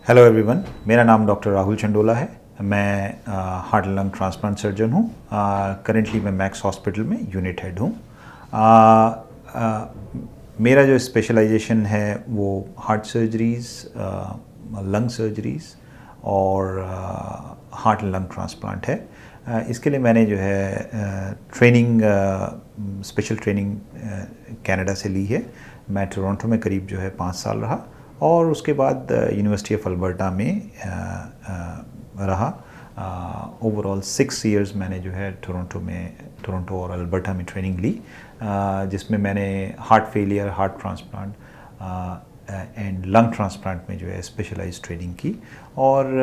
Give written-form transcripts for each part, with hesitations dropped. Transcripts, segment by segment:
Hello everyone, मेरा नाम doctor Rahul Chandola है। मैं heart and lung transplant surgeon हूँ। करेंटली मैं मैक्स हॉस्पिटल में यूनिट हेड हूँ। मेरा जो स्पेशलाइजेशन है वो हार्ट सर्जरीज़, लंग सर्जरीज़ और हार्ट एंड लंग ट्रांसप्लांट है। इसके लिए मैंने जो है ट्रेनिंग, स्पेशल ट्रेनिंग कनाडा से ली है। मैं टोरंटो में करीब जो है 5 साल रहा और उसके बाद यूनिवर्सिटी ऑफ अल्बर्टा में रहा। ओवरऑल 6 इयर्स मैंने जो है टोरंटो और अल्बर्टा में ट्रेनिंग ली, जिसमें मैंने heart failure, heart transplant and lung transplant में जो है स्पेशलाइज्ड ट्रेनिंग की। और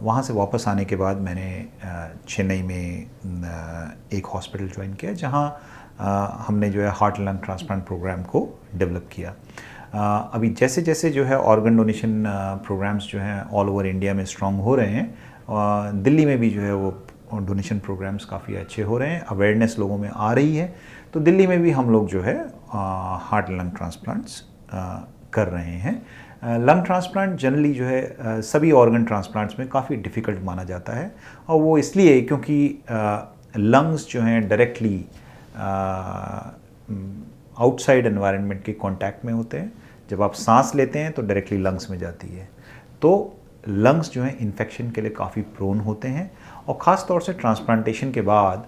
वहाँ से वापस आने के बाद मैंने चेन्नई में एक हॉस्पिटल ज्वाइन किया, जहाँ हमने जो है हार्ट लंग ट्रांसप्लांट प्रोग्राम को डेवलप किया। अभी जैसे जैसे जो है ऑर्गन डोनेशन प्रोग्राम्स जो हैं ऑल ओवर इंडिया में स्ट्रॉन्ग हो रहे हैं, दिल्ली में भी जो है वो डोनेशन प्रोग्राम्स काफ़ी अच्छे हो रहे हैं, अवेयरनेस लोगों में आ रही है। तो दिल्ली में भी हम लोग जो है हार्ट लंग ट्रांसप्लांट्स कर रहे हैं। लंग ट्रांसप्लांट जनरली जो है सभी ऑर्गन ट्रांसप्लांट्स में काफ़ी डिफ़िकल्ट माना जाता है, और वो इसलिए क्योंकि लंग्स जो हैं डायरेक्टली आउटसाइड एनवायरनमेंट के कांटेक्ट में होते हैं। जब आप सांस लेते हैं तो डायरेक्टली लंग्स में जाती है, तो लंग्स जो हैं इन्फेक्शन के लिए काफ़ी प्रोन होते हैं। और ख़ास तौर से ट्रांसप्लांटेशन के बाद,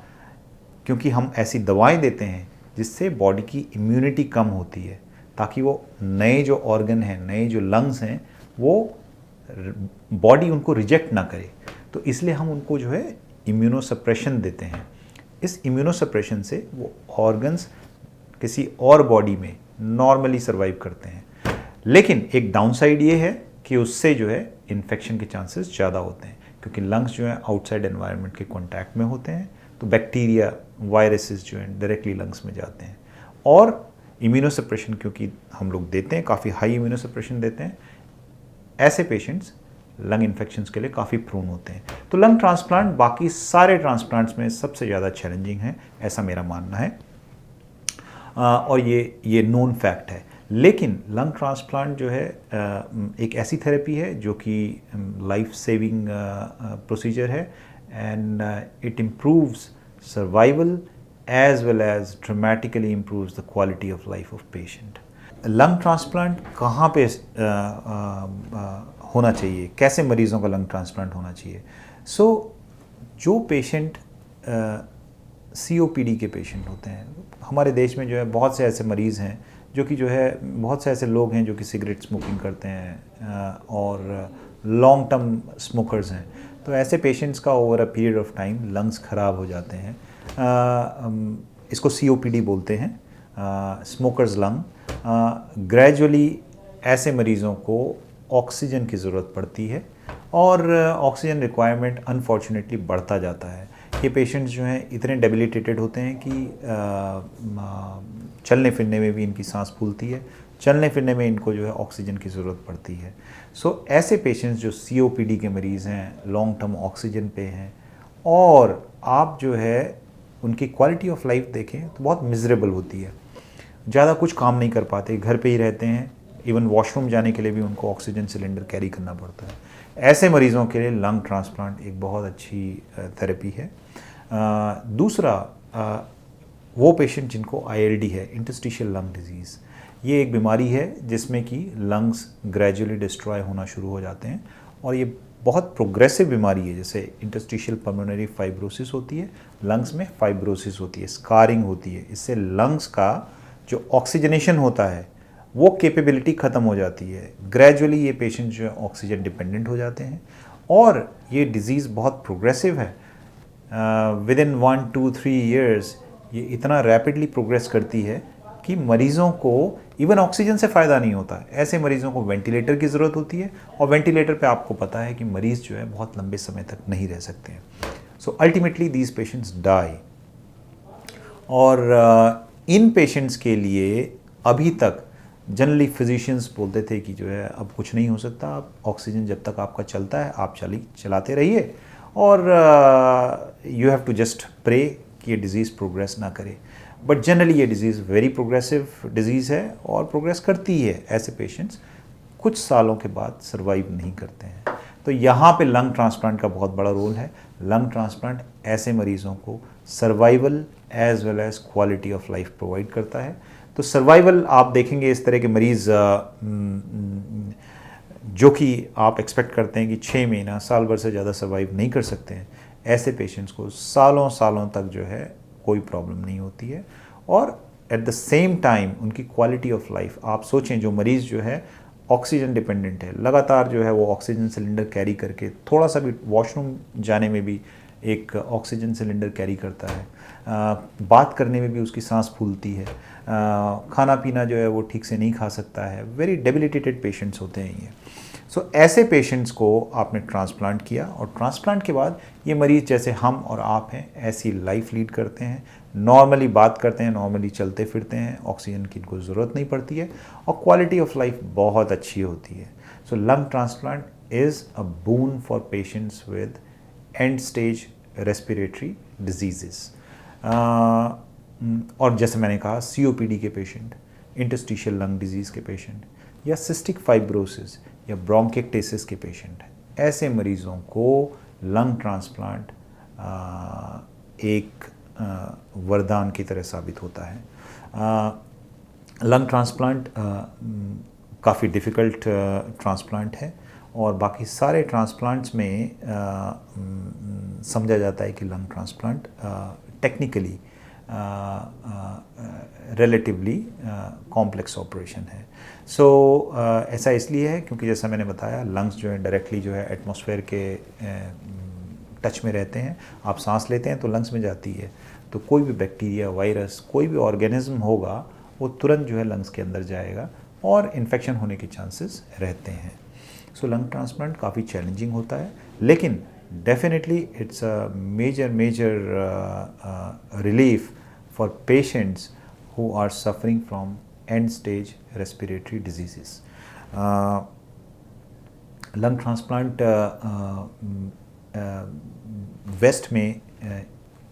क्योंकि हम ऐसी दवाएं देते हैं जिससे बॉडी की इम्यूनिटी कम होती है, ताकि वो नए जो ऑर्गन हैं, नए जो लंग्स हैं, वो बॉडी उनको रिजेक्ट ना करे, तो इसलिए हम उनको जो है इम्यूनोसप्रेशन देते हैं। इस इम्यूनोसप्रेशन से वो ऑर्गन्स किसी और बॉडी में नॉर्मली सर्वाइव करते हैं। लेकिन एक डाउनसाइड ये है कि उससे जो है इन्फेक्शन के चांसेस ज़्यादा होते हैं, क्योंकि लंग्स जो है आउटसाइड एनवायरनमेंट के कांटेक्ट में होते हैं, तो बैक्टीरिया, वायरसेस जो हैं डायरेक्टली लंग्स में जाते हैं। और इम्यूनोसप्रेशन क्योंकि हम लोग देते हैं, काफ़ी हाई इम्यूनोसप्रेशन देते हैं, ऐसे पेशेंट्स लंग इन्फेक्शंस के लिए काफ़ी प्रोन होते हैं। तो लंग ट्रांसप्लांट बाकी सारे ट्रांसप्लांट्स में सबसे ज़्यादा चैलेंजिंग है, ऐसा मेरा मानना है। और ये नोन फैक्ट है। लेकिन लंग ट्रांसप्लांट जो है एक ऐसी थेरेपी है जो कि लाइफ सेविंग प्रोसीजर है, and it improves survival as well as dramatically improves the quality of life of patient. Lung transplant कहाँ पे होना चाहिए, कैसे मरीज़ों का लंग ट्रांसप्लांट होना चाहिए? जो पेशेंट COPD के पेशेंट होते हैं, हमारे देश में जो है बहुत से ऐसे मरीज़ हैं जो कि जो है, बहुत से ऐसे लोग हैं जो कि सिगरेट स्मोकिंग करते हैं और लॉन्ग टर्म स्मोकर्स हैं। तो ऐसे पेशेंट्स का over a period of time lungs ख़राब हो जाते हैं। इसको COPD बोलते हैं, स्मोकर्स लंग। ग्रेजुअली ऐसे मरीज़ों को ऑक्सीजन की ज़रूरत पड़ती है और ऑक्सीजन रिक्वायरमेंट अनफॉर्चुनेटली बढ़ता जाता है। ये पेशेंट्स जो हैं इतने डेबिलिटेटेड होते हैं कि चलने फिरने में भी इनकी सांस फूलती है, चलने फिरने में इनको जो है ऑक्सीजन की ज़रूरत पड़ती है। ऐसे पेशेंट्स जो COPD के मरीज़ हैं, लॉन्ग टर्म ऑक्सीजन पे हैं, और आप जो है उनकी क्वालिटी ऑफ लाइफ देखें तो बहुत मिजरेबल होती है। ज़्यादा कुछ काम नहीं कर पाते, घर पे ही रहते हैं, इवन वॉशरूम जाने के लिए भी उनको ऑक्सीजन सिलेंडर कैरी करना पड़ता है। ऐसे मरीज़ों के लिए लंग ट्रांसप्लांट एक बहुत अच्छी थेरेपी है। दूसरा, वो पेशेंट जिनको ILD है, इंटरस्टिशियल लंग डिजीज़, ये एक बीमारी है जिसमें कि लंग्स ग्रेजुअली डिस्ट्रॉय होना शुरू हो जाते हैं, और ये बहुत प्रोग्रेसिव बीमारी है। जैसे इंटरस्टिशियल पल्मोनरी फाइब्रोसिस होती है, लंग्स में फाइब्रोसिस होती है, स्कारिंग होती है। इससे लंग्स का जो ऑक्सीजनेशन होता है वो कैपेबिलिटी ख़त्म हो जाती है। ग्रेजुअली ये पेशेंट जो है ऑक्सीजन डिपेंडेंट हो जाते हैं, और ये डिज़ीज़ बहुत प्रोग्रेसिव है। विदिन 1, 2, 3 ईयर्स ये इतना रैपिडली प्रोग्रेस करती है कि मरीज़ों को इवन ऑक्सीजन से फ़ायदा नहीं होता। ऐसे मरीज़ों को वेंटिलेटर की ज़रूरत होती है, और वेंटिलेटर पे आपको पता है कि मरीज़ जो है बहुत लंबे समय तक नहीं रह सकते हैं। So ultimately these patients die. और इन पेशेंट्स के लिए अभी तक जनरली फिजिशियंस बोलते थे कि जो है अब कुछ नहीं हो सकता, आप ऑक्सीजन जब तक आपका चलता है आप चलाते रहिए, और you have to just pray कि ये डिज़ीज़ प्रोग्रेस ना करे। बट जनरली ये डिज़ीज़ वेरी प्रोग्रेसिव डिज़ीज़ है और प्रोग्रेस करती है। ऐसे पेशेंट्स कुछ सालों के बाद सर्वाइव नहीं करते हैं। तो यहाँ पे लंग ट्रांसप्लांट का बहुत बड़ा रोल है। लंग ट्रांसप्लांट ऐसे मरीज़ों को survival as well as quality of life provide करता है। तो सर्वाइवल आप देखेंगे इस तरह के मरीज़ जो कि आप एक्सपेक्ट करते हैं कि 6 महीना साल भर से ज़्यादा सर्वाइव नहीं कर सकते हैं, ऐसे पेशेंट्स को सालों सालों तक जो है कोई प्रॉब्लम नहीं होती है। और एट द सेम टाइम उनकी क्वालिटी ऑफ लाइफ, आप सोचें जो मरीज़ जो है ऑक्सीजन डिपेंडेंट है, लगातार जो है वो ऑक्सीजन सिलेंडर कैरी करके, थोड़ा सा भी वॉशरूम जाने में भी एक ऑक्सीजन सिलेंडर कैरी करता है, बात करने में भी उसकी सांस फूलती है, खाना पीना जो है वो ठीक से नहीं खा सकता है, वेरी डेबिलिटेटेड पेशेंट्स होते हैं ये। सो ऐसे पेशेंट्स को आपने ट्रांसप्लांट किया और ट्रांसप्लांट के बाद ये मरीज़ जैसे हम और आप हैं ऐसी लाइफ लीड करते हैं, नॉर्मली बात करते हैं, नॉर्मली चलते फिरते हैं, ऑक्सीजन की इनको ज़रूरत नहीं पड़ती है और क्वालिटी ऑफ लाइफ बहुत अच्छी होती है। So lung transplant is a boon for patients with end stage respiratory disease. और जैसे मैंने कहा COPD के पेशेंट, इंटरस्टिशियल लंग डिजीज़ के पेशेंट या सिस्टिक फाइब्रोसिस या ब्रोंकिक्टेसिस के पेशेंट, ऐसे मरीज़ों को लंग ट्रांसप्लांट एक वरदान की तरह साबित होता है। लंग ट्रांसप्लांट काफ़ी डिफ़िकल्ट ट्रांसप्लांट है और बाकी सारे ट्रांसप्लांट्स में समझा जाता है कि lung transplant technically relatively complex operation है। सो ऐसा इसलिए है क्योंकि जैसा मैंने बताया लंग्स जो है डायरेक्टली जो है एटमॉस्फेयर के टच में रहते हैं, आप सांस लेते हैं तो लंग्स में जाती है, तो कोई भी बैक्टीरिया, वायरस, कोई भी ऑर्गेनिज्म होगा वो तुरंत जो है लंग्स के अंदर जाएगा और इन्फेक्शन होने के चांसेस रहते हैं। सो लंग ट्रांसप्लांट काफ़ी चैलेंजिंग होता है, लेकिन definitely it's a major relief for patients who are suffering from end stage respiratory diseases. Lung transplant west में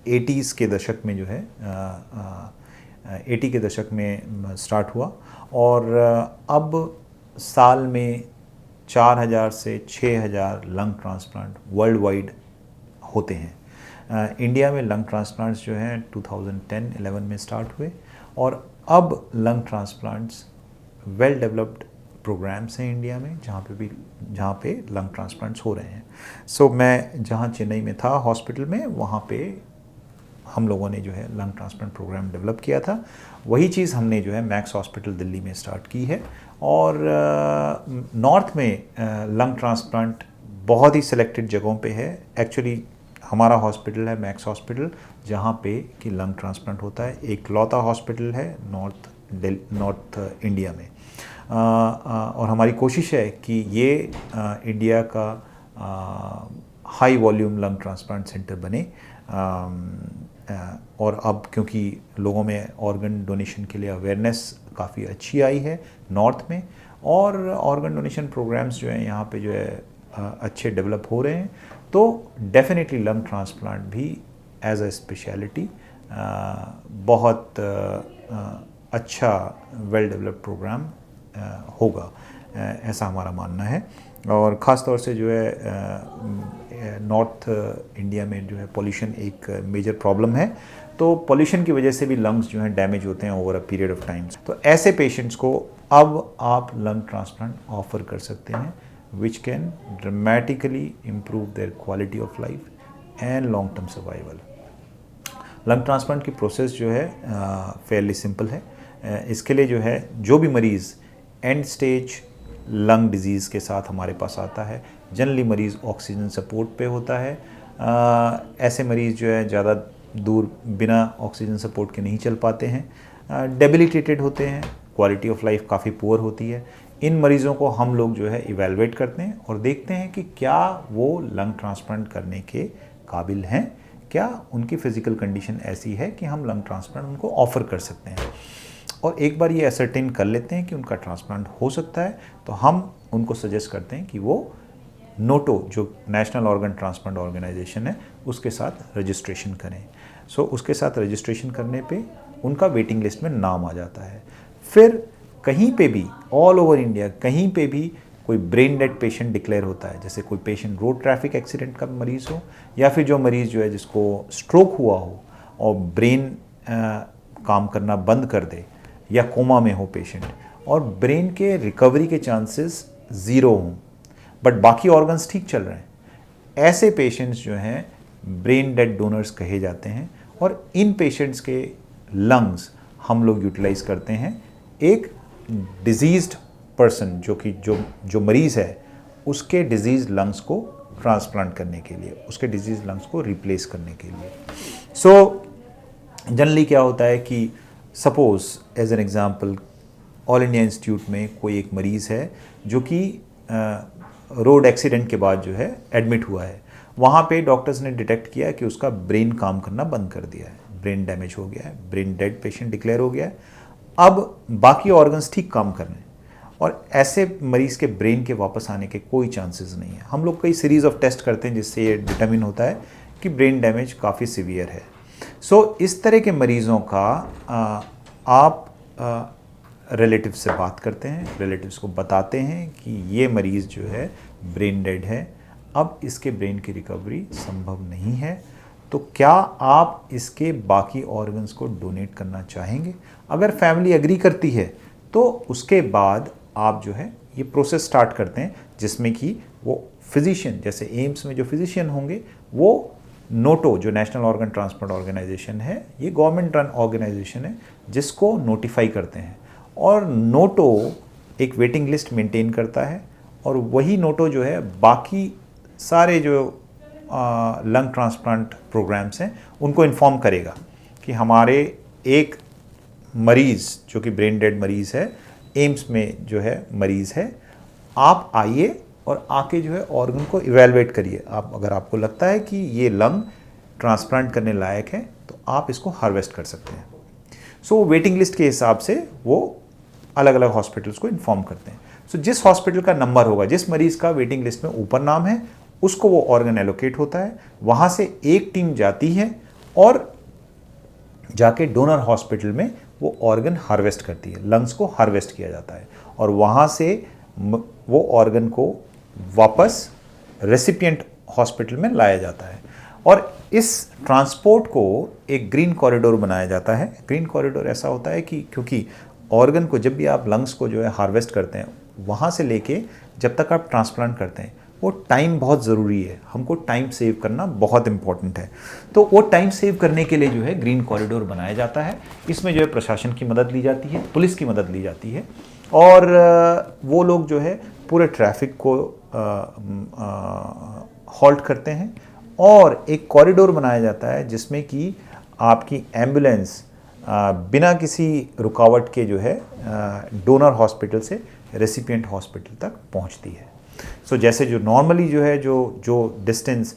80s के दशक में जो है 80 के दशक में स्टार्ट हुआ और अब साल में 4000 से 6000 लंग ट्रांसप्लांट वर्ल्ड वाइड होते हैं। इंडिया में लंग ट्रांसप्लांट्स जो हैं 2010-11 में स्टार्ट हुए और अब lung transplants well developed programmes हैं इंडिया में जहाँ पे लंग ट्रांसप्लांट्स हो रहे हैं। सो मैं जहाँ चेन्नई में था हॉस्पिटल में, वहाँ पे हम लोगों ने जो है लंग ट्रांसप्लांट प्रोग्राम डेवलप किया था। वही चीज़ हमने जो है मैक्स हॉस्पिटल दिल्ली में स्टार्ट की है और नॉर्थ में लंग ट्रांसप्लांट बहुत ही सिलेक्टेड जगहों पे है। एक्चुअली हमारा हॉस्पिटल है मैक्स हॉस्पिटल जहाँ पे कि लंग ट्रांसप्लांट होता है, एक लौता हॉस्पिटल है नॉर्थ इंडिया में। और हमारी कोशिश है कि ये इंडिया का high volume lung transplant centre बने। और अब क्योंकि लोगों में ऑर्गन डोनेशन के लिए अवेयरनेस काफ़ी अच्छी आई है नॉर्थ में और ऑर्गन डोनेशन प्रोग्राम्स जो हैं यहाँ पे जो है अच्छे डेवलप हो रहे हैं, तो डेफिनेटली लंग ट्रांसप्लांट भी एज अ स्पेशलिटी बहुत अच्छा वेल डेवलप्ड प्रोग्राम होगा, ऐसा हमारा मानना है। और ख़ास तौर से जो है नॉर्थ इंडिया में जो है पोल्यूशन एक मेजर प्रॉब्लम है, तो पोल्यूशन की वजह से भी लंग्स जो हैं डैमेज होते हैं over a period of times. तो ऐसे पेशेंट्स को अब आप लंग ट्रांसप्लांट ऑफर कर सकते हैं which can dramatically improve their quality of life and long term survival. Lung transplant की प्रोसेस जो है फेयरली सिंपल है। इसके लिए जो है जो भी मरीज़ एंड स्टेज लंग डिजीज़ के साथ हमारे पास आता है, जनरली मरीज़ ऑक्सीजन सपोर्ट पे होता है। ऐसे मरीज़ जो है ज़्यादा दूर बिना ऑक्सीजन सपोर्ट के नहीं चल पाते हैं, डेबिलिटेटेड होते हैं, क्वालिटी ऑफ लाइफ काफ़ी पुअर होती है। इन मरीज़ों को हम लोग जो है इवैल्यूएट करते हैं और देखते हैं कि क्या वो लंग ट्रांसप्लांट करने के काबिल हैं, क्या उनकी फ़िज़िकल कंडीशन ऐसी है कि हम लंग ट्रांसप्लांट उनको ऑफ़र कर सकते हैं। और एक बार ये असर्टेन कर लेते हैं कि उनका ट्रांसप्लांट हो सकता है, तो हम उनको सजेस्ट करते हैं कि वो नोटो जो नेशनल ऑर्गन ट्रांसप्लांट ऑर्गेनाइजेशन है उसके साथ रजिस्ट्रेशन करें। सो उसके साथ रजिस्ट्रेशन करने पे उनका वेटिंग लिस्ट में नाम आ जाता है। फिर कहीं पे भी ऑल ओवर इंडिया कहीं पे भी कोई ब्रेन डेड पेशेंट डिक्लेयर होता है, जैसे कोई पेशेंट रोड ट्रैफिक एक्सीडेंट का मरीज़ हो, या फिर जो मरीज़ जो है जिसको स्ट्रोक हुआ हो और ब्रेन काम करना बंद कर दे, या कोमा में हो पेशेंट और ब्रेन के रिकवरी के चांसेस ज़ीरो हों बट बाकी ऑर्गन्स ठीक चल रहे हैं, ऐसे पेशेंट्स जो हैं ब्रेन डेड डोनर्स कहे जाते हैं। और इन पेशेंट्स के लंग्स हम लोग यूटिलाइज करते हैं एक डिजीज्ड पर्सन जो मरीज़ है उसके डिजीज लंग्स को ट्रांसप्लांट करने के लिए, उसके डिजीज लंग्स को रिप्लेस करने के लिए। सो जनरली क्या होता है कि suppose as an example All India Institute में कोई एक मरीज़ है जो कि रोड एक्सीडेंट के बाद जो है एडमिट हुआ है, वहाँ पे डॉक्टर्स ने डिटेक्ट किया कि उसका ब्रेन काम करना बंद कर दिया है, ब्रेन डैमेज हो गया है, ब्रेन डेड पेशेंट डिक्लेयर हो गया है। अब बाकी ऑर्गन्स ठीक काम कर रहे हैं और ऐसे मरीज़ के ब्रेन के वापस आने के कोई चांसेस नहीं है। हम लोग कई सीरीज़ ऑफ टेस्ट करते हैं जिससे ये डिटरमिन होता है कि ब्रेन डैमेज काफ़ी सीवियर है। सो इस तरह के मरीज़ों का आप रिलेटिव से बात करते हैं, रिलेटिव्स को बताते हैं कि ये मरीज़ जो है ब्रेन डेड है, अब इसके ब्रेन की रिकवरी संभव नहीं है, तो क्या आप इसके बाकी ऑर्गन्स को डोनेट करना चाहेंगे? अगर फैमिली एग्री करती है तो उसके बाद आप जो है ये प्रोसेस स्टार्ट करते हैं जिसमें कि वो फिजिशियन, जैसे एम्स में जो फिजिशियन होंगे वो नोटो जो नेशनल ऑर्गन ट्रांसप्लांट ऑर्गेनाइजेशन है, ये गवर्नमेंट रन ऑर्गेनाइजेशन है जिसको नोटिफाई करते हैं और नोटो एक वेटिंग लिस्ट मेंटेन करता है और वही नोटो जो है बाकी सारे जो लंग ट्रांसप्लांट प्रोग्राम्स हैं उनको इन्फॉर्म करेगा कि हमारे एक मरीज़ जो कि ब्रेन डेड मरीज़ है, एम्स में जो है मरीज़ है, आप आइए और आके जो है ऑर्गन को इवेलुएट करिए। आप अगर आपको लगता है कि ये लंग ट्रांसप्लांट करने लायक है तो आप इसको हार्वेस्ट कर सकते हैं। सो वेटिंग लिस्ट के हिसाब से वो अलग अलग हॉस्पिटल्स को इन्फॉर्म करते हैं। सो जिस हॉस्पिटल का नंबर होगा, जिस मरीज़ का वेटिंग लिस्ट में ऊपर नाम है, उसको वो ऑर्गन एलोकेट होता है, वहाँ से एक टीम जाती है और जाके डोनर हॉस्पिटल में वो ऑर्गन हार्वेस्ट करती है, लंग्स को हार्वेस्ट किया जाता है और वहाँ से वो ऑर्गन को वापस रेसिपिएंट हॉस्पिटल में लाया जाता है और इस ट्रांसपोर्ट को एक ग्रीन कॉरिडोर बनाया जाता है। ग्रीन कॉरिडोर ऐसा होता है कि क्योंकि ऑर्गन को जब भी आप लंग्स को जो है हार्वेस्ट करते हैं, वहाँ से लेके जब तक आप ट्रांसप्लांट करते हैं, वो टाइम बहुत ज़रूरी है, हमको टाइम सेव करना बहुत इंपॉर्टेंट है। तो वो टाइम सेव करने के लिए जो है ग्रीन कॉरिडोर बनाया जाता है। इसमें जो है प्रशासन की मदद ली जाती है, पुलिस की मदद ली जाती है और वो लोग जो है पूरे ट्रैफिक को हॉल्ट करते हैं और एक कॉरिडोर बनाया जाता है जिसमें कि आपकी एम्बुलेंस बिना किसी रुकावट के जो है डोनर हॉस्पिटल से रेसिपिएंट हॉस्पिटल तक पहुंचती है। सो जैसे जो नॉर्मली जो है जो डिस्टेंस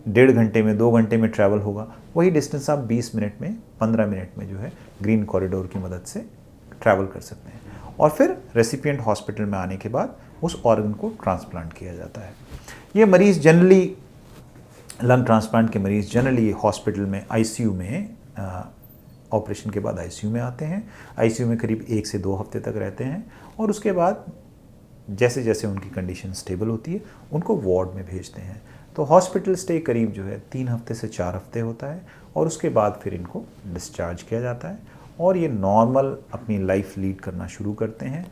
1.5 घंटे में 2 घंटे में ट्रैवल होगा, वही डिस्टेंस आप 20 मिनट में 15 मिनट में जो है ग्रीन कॉरिडोर की मदद से ट्रैवल कर सकते हैं और फिर रेसिपिएंट हॉस्पिटल में आने के बाद उस ऑर्गन को ट्रांसप्लांट किया जाता है। ये मरीज़ जनरली लंग ट्रांसप्लांट के मरीज़ जनरली हॉस्पिटल में आईसीयू में ऑपरेशन के बाद आईसीयू में आते हैं। आईसीयू में करीब 1 से 2 हफ्ते तक रहते हैं और उसके बाद जैसे जैसे उनकी कंडीशन स्टेबल होती है उनको वार्ड में भेजते हैं। तो हॉस्पिटल स्टे करीब जो है 3 हफ्ते से 4 हफ्ते होता है और उसके बाद फिर इनको डिस्चार्ज किया जाता है और ये नॉर्मल अपनी लाइफ लीड करना शुरू करते हैं।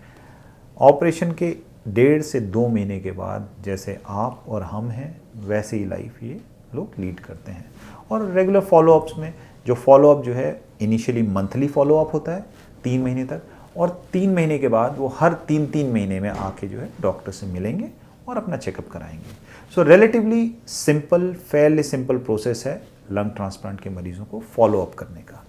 ऑपरेशन के 1.5 से 2 महीने के बाद जैसे आप और हम हैं वैसे ही लाइफ ये लोग लीड करते हैं। और रेगुलर फॉलोअप्स में जो फॉलोअप जो है इनिशियली मंथली फॉलोअप होता है 3 महीने तक और 3 महीने के बाद वो हर 3-3 महीने में आके जो है डॉक्टर से मिलेंगे और अपना चेकअप कराएंगे। So relatively simple, fairly simple process है लंग ट्रांसप्लांट के मरीज़ों को फॉलोअप करने का।